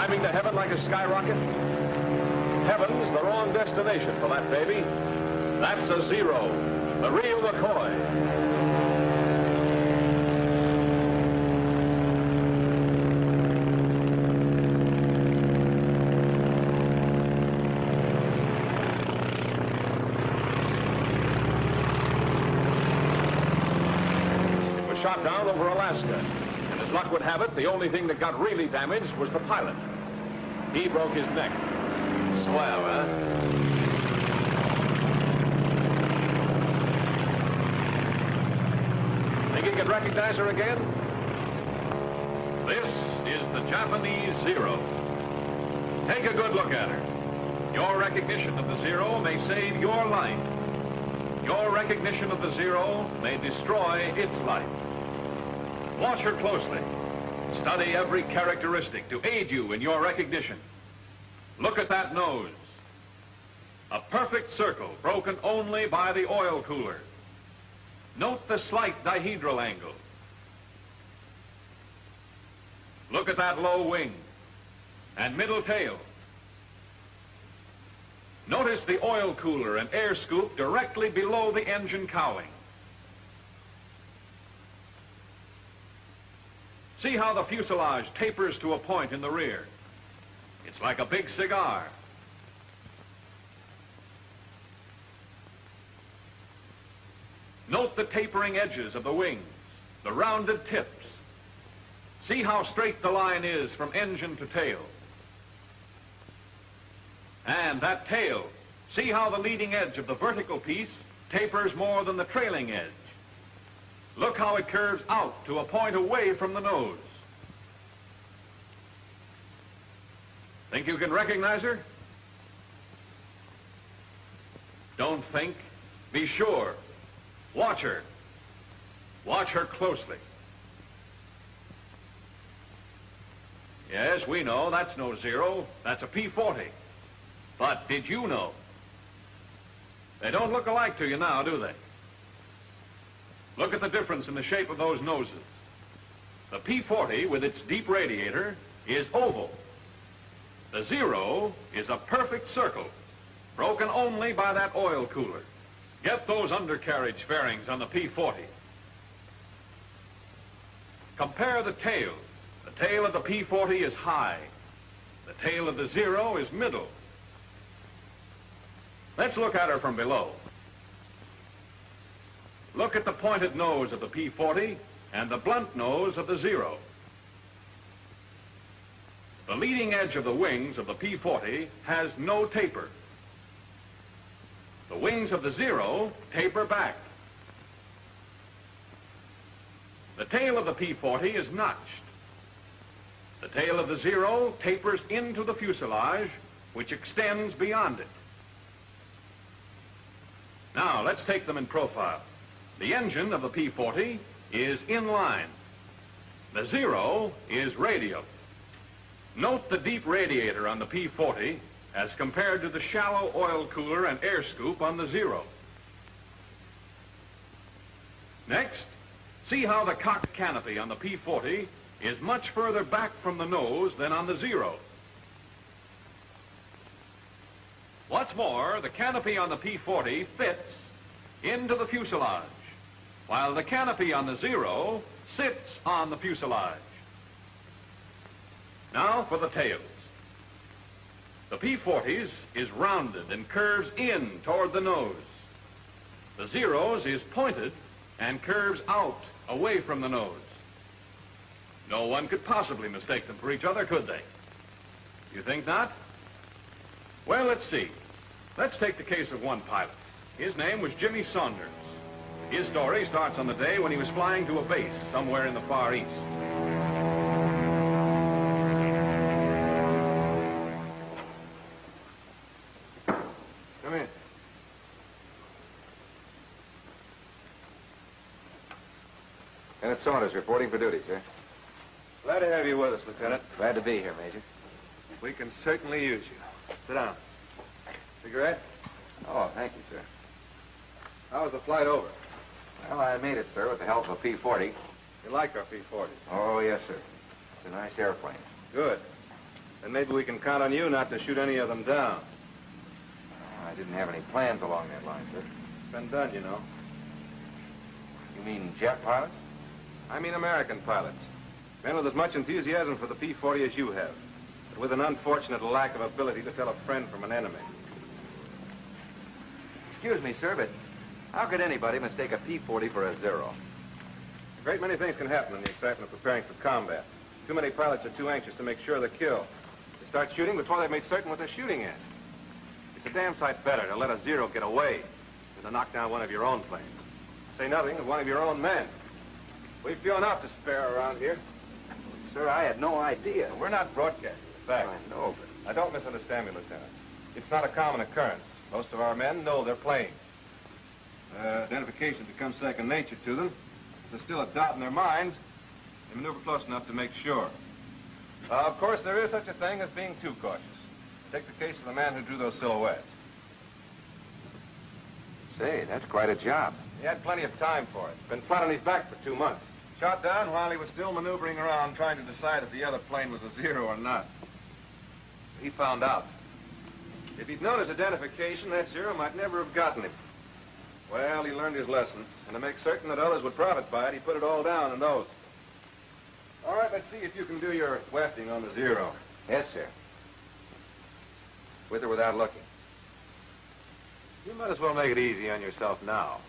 Climbing to heaven like a skyrocket? Heaven's the wrong destination for that baby. That's a Zero, the real McCoy. Shot down over Alaska. And as luck would have it, the only thing that got really damaged was the pilot. He broke his neck. Swell, huh? Think you can recognize her again? This is the Japanese Zero. Take a good look at her. Your recognition of the Zero may save your life. Your recognition of the Zero may destroy its life. Watch her closely. Study every characteristic to aid you in your recognition. Look at that nose. A perfect circle broken only by the oil cooler. Note the slight dihedral angle. Look at that low wing and middle tail. Notice the oil cooler and air scoop directly below the engine cowling. See how the fuselage tapers to a point in the rear. It's like a big cigar. Note the tapering edges of the wings, the rounded tips. See how straight the line is from engine to tail. And that tail, see how the leading edge of the vertical piece tapers more than the trailing edge. Look how it curves out to a point away from the nose. Think you can recognize her? Don't think. Be sure. Watch her. Watch her closely. Yes, we know that's no Zero. That's a P-40. But did you know? They don't look alike to you now, do they? Look at the difference in the shape of those noses. The P-40, with its deep radiator, is oval. The Zero is a perfect circle, broken only by that oil cooler. Get those undercarriage fairings on the P-40. Compare the tails. The tail of the P-40 is high. The tail of the Zero is middle. Let's look at her from below. Look at the pointed nose of the P-40 and the blunt nose of the Zero. The leading edge of the wings of the P-40 has no taper. The wings of the Zero taper back. The tail of the P-40 is notched. The tail of the Zero tapers into the fuselage, which extends beyond it. Now, let's take them in profile. The engine of the P-40 is in line. The Zero is radial. Note the deep radiator on the P-40 as compared to the shallow oil cooler and air scoop on the Zero. Next, see how the cockpit canopy on the P-40 is much further back from the nose than on the Zero. What's more, the canopy on the P-40 fits into the fuselage, while the canopy on the Zero sits on the fuselage. Now for the tails. The P-40's is rounded and curves in toward the nose. The Zero's is pointed and curves out away from the nose. No one could possibly mistake them for each other, could they? You think not? Well, let's see. Let's take the case of one pilot. His name was Jimmy Saunders. His story starts on the day when he was flying to a base somewhere in the Far East. Come in. Lieutenant Saunders reporting for duty, sir. Glad to have you with us, Lieutenant. Glad to be here, Major. We can certainly use you. Sit down. Cigarette? Oh, thank you, sir. How was the flight over? Well, I made it, sir, with the help of a P-40. You like our P-40? Oh, yes, sir. It's a nice airplane. Good. Then maybe we can count on you not to shoot any of them down. I didn't have any plans along that line, sir. It's been done, you know. You mean jet pilots? I mean American pilots. Men with as much enthusiasm for the P-40 as you have, but with an unfortunate lack of ability to tell a friend from an enemy. Excuse me, sir, but how could anybody mistake a P-40 for a Zero? A great many things can happen in the excitement of preparing for combat. Too many pilots are too anxious to make sure of the kill. They start shooting before they've made certain what they're shooting at. It's a damn sight better to let a Zero get away than to knock down one of your own planes. Say nothing of one of your own men. We've few enough to spare around here. Sir, I had no idea. We're not broadcasting the fact. I know, but... Now, don't misunderstand me, Lieutenant. It's not a common occurrence. Most of our men know their planes. Identification becomes second nature to them. There's still a doubt in their minds. They maneuver close enough to make sure. Of course, there is such a thing as being too cautious. Take the case of the man who drew those silhouettes. Say, that's quite a job. He had plenty of time for it. Been flat on his back for 2 months. Shot down while he was still maneuvering around trying to decide if the other plane was a Zero or not. He found out. If he'd known his identification, that Zero might never have gotten him. Well, he learned his lesson, and to make certain that others would profit by it, he put it all down in those. All right, let's see if you can do your wafting on the Zero. Yes, sir. With or without looking? You might as well make it easy on yourself now.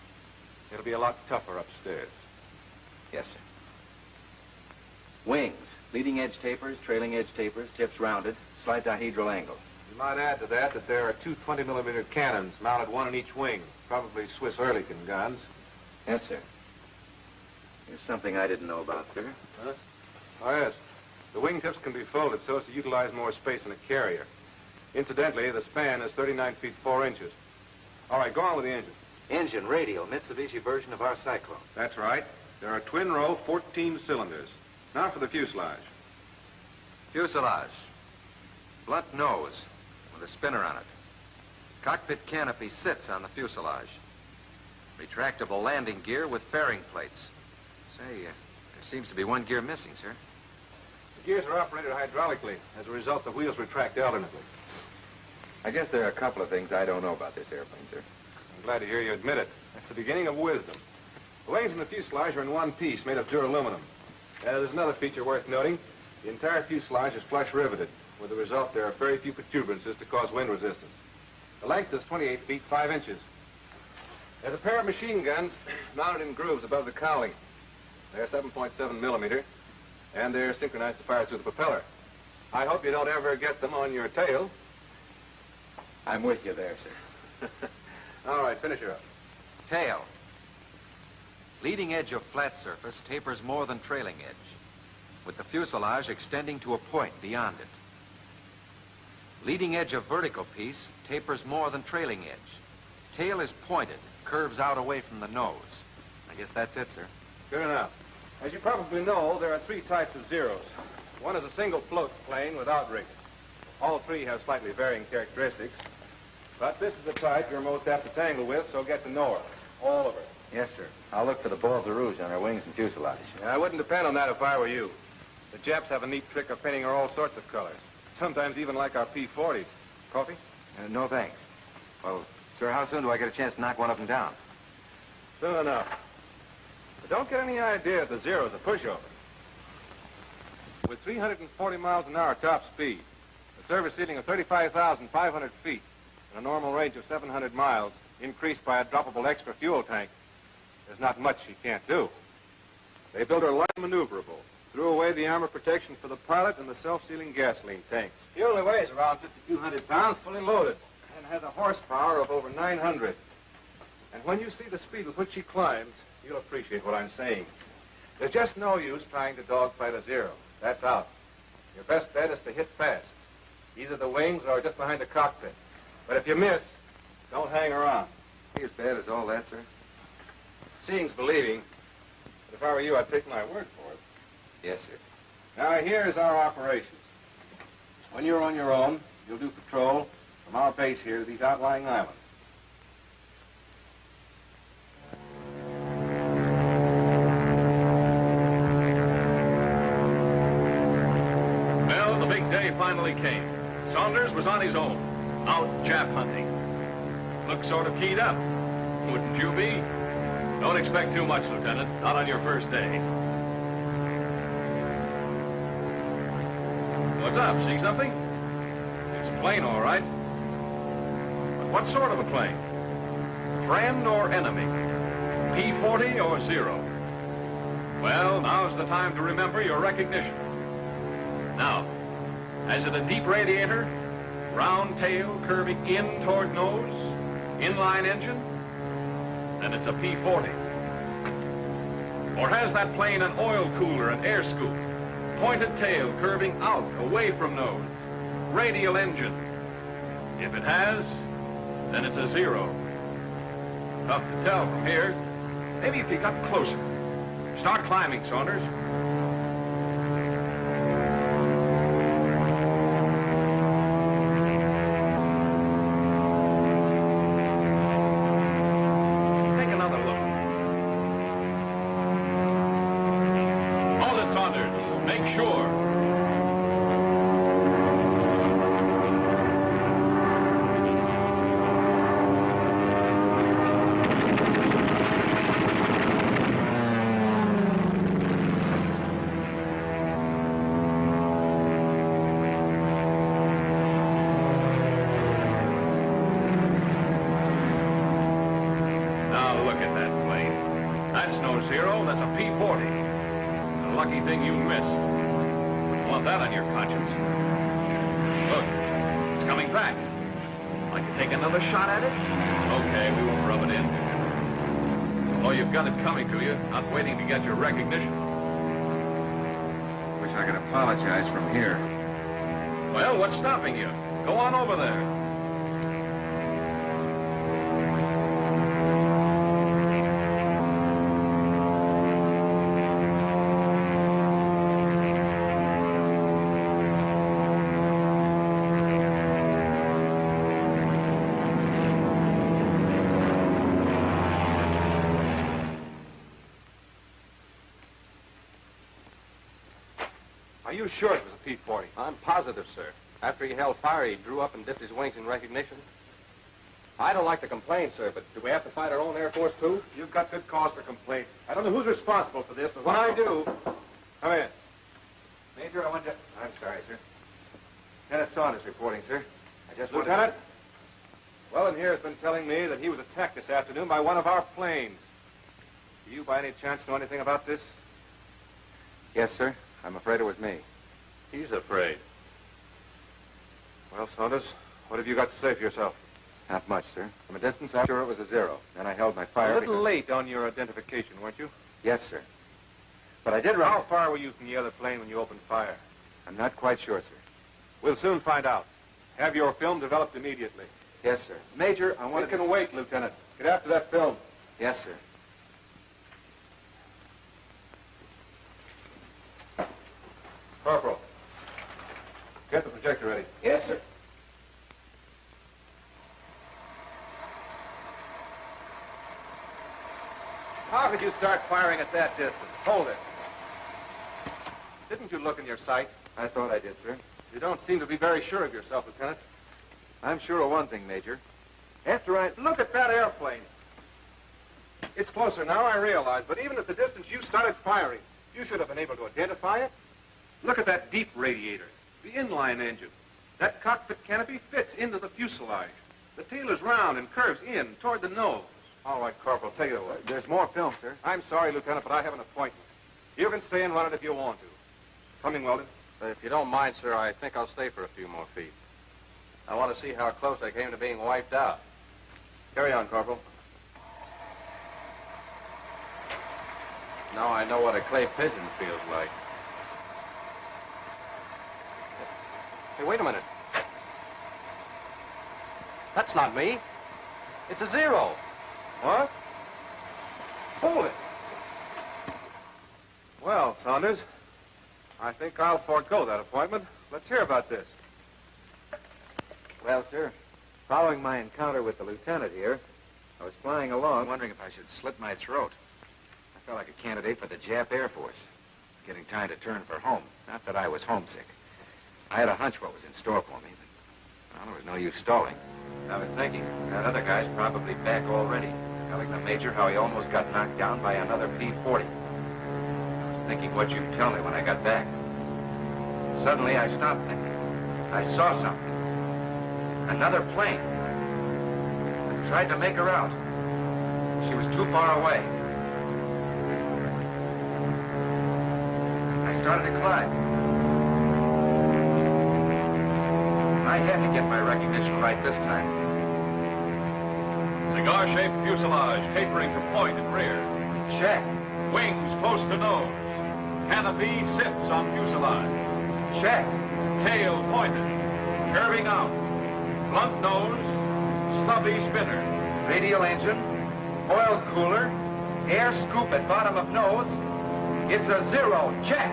It'll be a lot tougher upstairs. Yes, sir. Wings. Leading edge tapers, trailing edge tapers, tips rounded, slight dihedral angle. You might add to that there are two 20-millimeter cannons mounted one in each wing, probably Swiss Ehrlichen guns. Yes, sir. Here's something I didn't know about, sir. Huh? Oh, yes. The wingtips can be folded so as to utilize more space in a carrier. Incidentally, the span is 39 feet 4 inches. All right, go on with the engine. Engine, radial, Mitsubishi version of our Cyclone. That's right. There are twin-row 14 cylinders. Now for the fuselage. Fuselage. Blunt nose with a spinner on it. Cockpit canopy sits on the fuselage. Retractable landing gear with fairing plates. Say, there seems to be one gear missing, sir. The gears are operated hydraulically. As a result, the wheels retract alternately. I guess there are a couple of things I don't know about this airplane, sir. I'm glad to hear you admit it. That's the beginning of wisdom. The wings and the fuselage are in one piece, made of duraluminum. There's another feature worth noting. The entire fuselage is flush riveted. With the result, there are very few protuberances to cause wind resistance. The length is 28 feet 5 inches. There's a pair of machine guns mounted in grooves above the cowling. They're 7.7 millimeter, and they're synchronized to fire through the propeller. I hope you don't ever get them on your tail. I'm with you there, sir. All right, finish her up. Tail. Leading edge of flat surface tapers more than trailing edge, with the fuselage extending to a point beyond it. Leading edge of vertical piece tapers more than trailing edge. Tail is pointed, curves out away from the nose. I guess that's it, sir. Good enough. As you probably know, there are 3 types of Zeros. One is a single float plane without rigging. All 3 have slightly varying characteristics. But this is the type you're most apt to tangle with, so get to know her. All of her. Yes, sir. I'll look for the balls of rouge on her wings and fuselage. Yeah, I wouldn't depend on that if I were you. The Japs have a neat trick of painting her all sorts of colors. Sometimes even like our P-40s. Coffee? No, thanks. Well, sir, how soon do I get a chance to knock one of them down? Soon enough. But don't get any idea that the Zero's a pushover. With 340 miles an hour top speed, a service ceiling of 35,500 feet, and a normal range of 700 miles, increased by a droppable extra fuel tank, there's not much she can't do. They built her light maneuverable, threw away the armor protection for the pilot and the self-sealing gasoline tanks. She only weighs around 5,200 pounds, fully loaded, and has a horsepower of over 900. And when you see the speed with which she climbs, you'll appreciate what I'm saying. There's just no use trying to dogfight a Zero. That's out. Your best bet is to hit fast, either the wings or just behind the cockpit. But if you miss, don't hang around. As bad as all that, sir? Seeing's believing. But if I were you, I'd take my word for it. Yes, sir. Now, here's our operations. When you're on your own, you'll do patrol from our base here to these outlying islands. Well, the big day finally came. Saunders was on his own, out Jap hunting. Looked sort of keyed up. Wouldn't you be? Don't expect too much, Lieutenant. Not on your first day. What's up? See something? It's a plane, all right. But what sort of a plane? Friend or enemy? P-40 or Zero? Well, now's the time to remember your recognition. Now, has it a deep radiator? Round tail curving in toward nose? Inline engine? Then it's a P-40. Or has that plane an oil cooler and air scoop? Pointed tail curving out, away from nose? Radial engine? If it has, then it's a Zero. Tough to tell from here. Maybe if you got closer. Start climbing, Saunders. Take another look. Hold it, Saunders. Make sure. Zero, that's a P-40. A lucky thing you missed. Wouldn't want that on your conscience. Look, it's coming back. Like to take another shot at it? Okay, we won't rub it in. Oh, you've got it coming to you, not waiting to get your recognition. Wish I could apologize from here. Well, what's stopping you? Go on over there. Are you sure it was a P-40? I'm positive, sir. After he held fire, he drew up and dipped his wings in recognition. I don't like to complain, sir, but do we have to fight our own Air Force, too? You've got good cause for complaint. I don't know who's responsible for this, but when I do... Come in. Major, I want to... I'm sorry, sir. Lieutenant Saunders reporting, sir. I just wanted... Lieutenant? Wellen here has been telling me that he was attacked this afternoon by one of our planes. Do you, by any chance, know anything about this? Yes, sir. I'm afraid it was me. He's afraid. Well, Saunders, what have you got to say for yourself? Not much, sir. From a distance, I'm sure it was a Zero. Then I held my fire. A little because... late on your identification, weren't you? Yes, sir. But I did run... How far were you from the other plane when you opened fire? I'm not quite sure, sir. We'll soon find out. Have your film developed immediately. Yes, sir. Major, I want It can wait, Lieutenant. Get after that film. Yes, sir. Corporal, get the projector ready. Yes, sir. How could you start firing at that distance? Hold it. Didn't you look in your sight? I thought I did, sir. You don't seem to be very sure of yourself, Lieutenant. I'm sure of one thing, Major. After I... Look at that airplane. It's closer now, I realize, but even at the distance you started firing, you should have been able to identify it. Look at that deep radiator, the inline engine. That cockpit canopy fits into the fuselage. The tail is round and curves in toward the nose. All right, Corporal, take it away. There's more film, sir. I'm sorry, Lieutenant, but I have an appointment. You can stay and run it if you want to. Coming, Weldon. If you don't mind, sir, I think I'll stay for a few more feet. I want to see how close I came to being wiped out. Carry on, Corporal. Now I know what a clay pigeon feels like. Hey, wait a minute. That's not me. It's a Zero. What? Hold it. Well, Saunders, I think I'll forego that appointment. Let's hear about this. Well, sir, following my encounter with the lieutenant here, I was flying along... I'm wondering if I should slit my throat. I felt like a candidate for the Jap Air Force. It's getting time to turn for home. Not that I was homesick. I had a hunch what was in store for me, but well, there was no use stalling. I was thinking, that other guy's probably back already, telling the Major how he almost got knocked down by another P-40. I was thinking what you'd tell me when I got back. Suddenly, I stopped thinking. I saw something. Another plane. I tried to make her out. She was too far away. I started to climb. I had to get my recognition right this time. Cigar-shaped fuselage tapering to point and rear. Check. Wings close to nose. Canopy sits on fuselage. Check. Tail pointed. Curving out. Blunt nose. Stubby spinner. Radial engine. Oil cooler. Air scoop at bottom of nose. It's a 0. Check.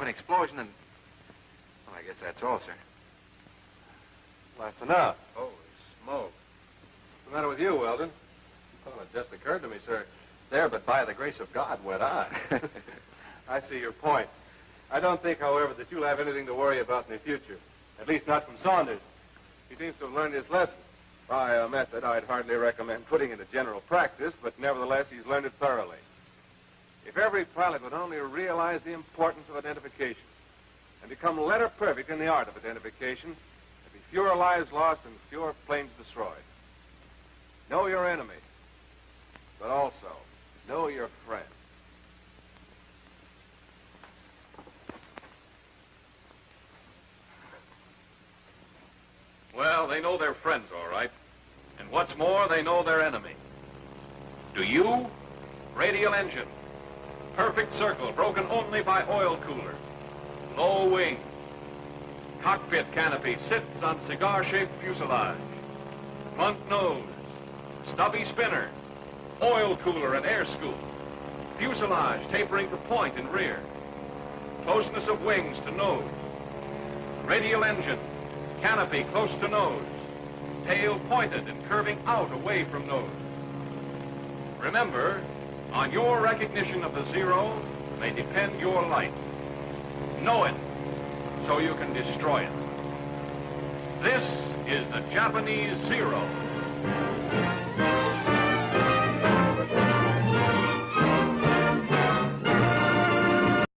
Explosion and... Well, I guess that's all, sir. Well, that's enough. Holy smoke. What's the matter with you, Weldon? Well, it just occurred to me, sir. There, but by the grace of God, went on. I see your point. I don't think, however, that you'll have anything to worry about in the future. At least not from Saunders. He seems to have learned his lesson. By a method I'd hardly recommend putting into general practice, but nevertheless, he's learned it thoroughly. If every pilot would only realize the importance of identification and become letter perfect in the art of identification, there'd be fewer lives lost and fewer planes destroyed. Know your enemy, but also know your friend. Well, they know their friends, all right. And what's more, they know their enemy. Do you? Radial engine. Perfect circle, broken only by oil cooler. Low wing. Cockpit canopy sits on cigar-shaped fuselage. Blunt nose. Stubby spinner. Oil cooler and air scoop. Fuselage tapering to point in rear. Closeness of wings to nose. Radial engine. Canopy close to nose. Tail pointed and curving out away from nose. Remember, on your recognition of the 0 may depend your life. Know it so you can destroy it. This is the Japanese 0.